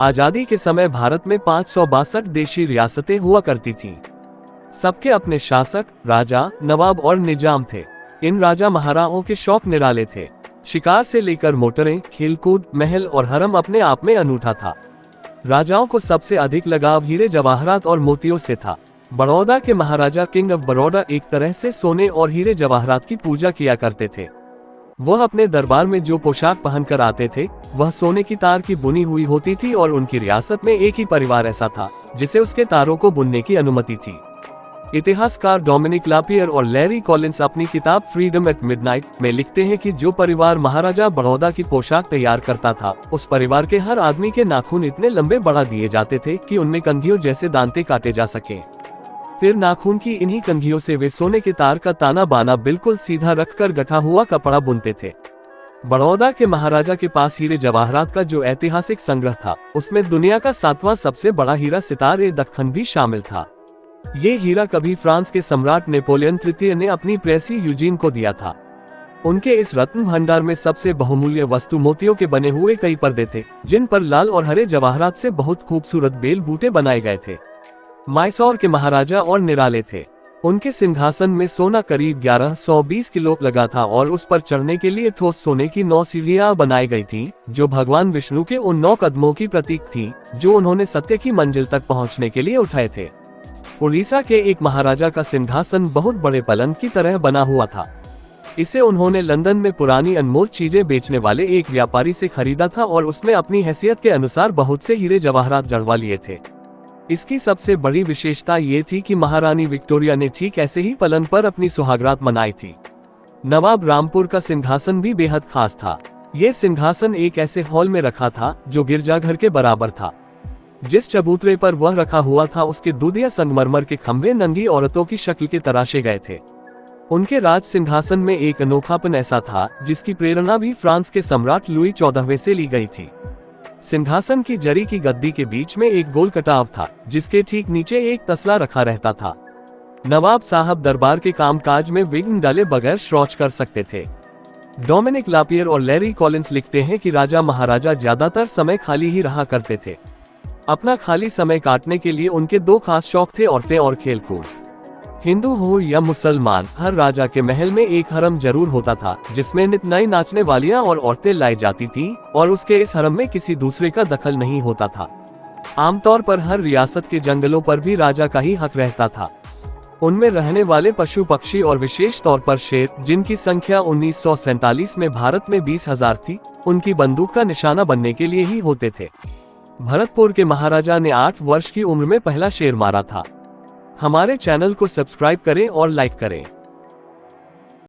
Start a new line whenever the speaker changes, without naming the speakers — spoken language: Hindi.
आजादी के समय भारत में 562 देशी रियासतें हुआ करती थीं। सबके अपने शासक, राजा, नवाब और निजाम थे। इन राजा महाराओं के शौक निराले थे। शिकार से लेकर मोटरें, खेलकूद, महल और हरम अपने आप में अनूठा था। राजाओं को सबसे अधिक लगाव हीरे जवाहरात और मोतियों से था। बड़ौदा के महाराजा किंग ऑफ बड़ौदा एक तरह से सोने और हीरे जवाहरात की पूजा किया करते थे। वह अपने दरबार में जो पोशाक पहनकर आते थे वह सोने की तार की बुनी हुई होती थी और उनकी रियासत में एक ही परिवार ऐसा था जिसे उसके तारों को बुनने की अनुमति थी। इतिहासकार डोमिनिक लापियर और लैरी कॉलिंस अपनी किताब फ्रीडम एट मिडनाइट में लिखते हैं कि जो परिवार महाराजा बड़ौदा की पोशाक तैयार करता था उस परिवार के हर आदमी के नाखून इतने लंबे बढ़ा दिए जाते थे कि उनमें कंघियों जैसे दांते काटे जा सके। फिर नाखून की इन्हीं कंघियों से वे सोने के तार का ताना बाना बिल्कुल सीधा रखकर गठा हुआ कपड़ा बुनते थे। बड़ौदा के महाराजा के पास हीरे जवाहरात का जो ऐतिहासिक संग्रह था उसमें दुनिया का 7वां सबसे बड़ा हीरा सितार-ए-दख्खन भी शामिल था। ये हीरा कभी फ्रांस के सम्राट नेपोलियन तृतीय ने अपनी प्रेसी यूजीन को दिया था। उनके इस रत्न भंडार में सबसे बहुमूल्य वस्तु मोतियों के बने हुए कई पर्दे थे जिन पर लाल और हरे जवाहरात से बहुत खूबसूरत बेल बूटे बनाए गए थे। मैसूर के महाराजा और निराले थे। उनके सिंहासन में सोना करीब 1120 किलो लगा था और उस पर चढ़ने के लिए ठोस सोने की 9 सीढ़ियां बनाई गई थीं, जो भगवान विष्णु के उन 9 कदमों की प्रतीक थीं, जो उन्होंने सत्य की मंजिल तक पहुंचने के लिए उठाए थे। उड़ीसा के एक महाराजा का सिंहासन बहुत बड़े पलंग की तरह बना हुआ था। इसे उन्होंने लंदन में पुरानी अनमोल चीजें बेचने वाले एक व्यापारी से खरीदा था और उसमें अपनी हैसियत के अनुसार बहुत से हीरे जवाहरात जड़वा लिए थे। इसकी सबसे बड़ी विशेषता ये थी कि महारानी विक्टोरिया ने ठीक ऐसे ही पलंग पर अपनी सुहागरात मनाई थी। नवाब रामपुर का सिंहासन भी बेहद खास था। ये सिंहासन एक ऐसे हॉल में रखा था जो गिरजाघर के बराबर था। जिस चबूतरे पर वह रखा हुआ था उसके दूधिया संगमरमर के खंभे नंगी औरतों की शक्ल के तराशे गए थे। उनके राज सिंहासन में एक अनोखापन ऐसा था जिसकी प्रेरणा भी फ्रांस के सम्राट लुई 14वें से ली गई थी। सिंहासन की जरी की गद्दी के बीच में एक गोल कटाव था जिसके ठीक नीचे एक तसला रखा रहता था। नवाब साहब दरबार के कामकाज में विघ्न डाले बगैर शौच कर सकते थे। डोमिनिक लापियर और लैरी कॉलिंस लिखते हैं कि राजा महाराजा ज्यादातर समय खाली ही रहा करते थे। अपना खाली समय काटने के लिए उनके 2 खास शौक थे, औरतें और खेलकूद। हिंदू हो या मुसलमान, हर राजा के महल में एक हरम जरूर होता था जिसमें नित नई नाचने वालियां और औरतें लाई जाती थीं और उसके इस हरम में किसी दूसरे का दखल नहीं होता था। आमतौर पर हर रियासत के जंगलों पर भी राजा का ही हक रहता था। उनमें रहने वाले पशु पक्षी और विशेष तौर पर शेर, जिनकी संख्या 1947 में भारत में 20,000 थी, उनकी बंदूक का निशाना बनने के लिए ही होते थे। भरतपुर के महाराजा ने 8 वर्ष की उम्र में पहला शेर मारा था। हमारे चैनल को सब्सक्राइब करें और लाइक करें।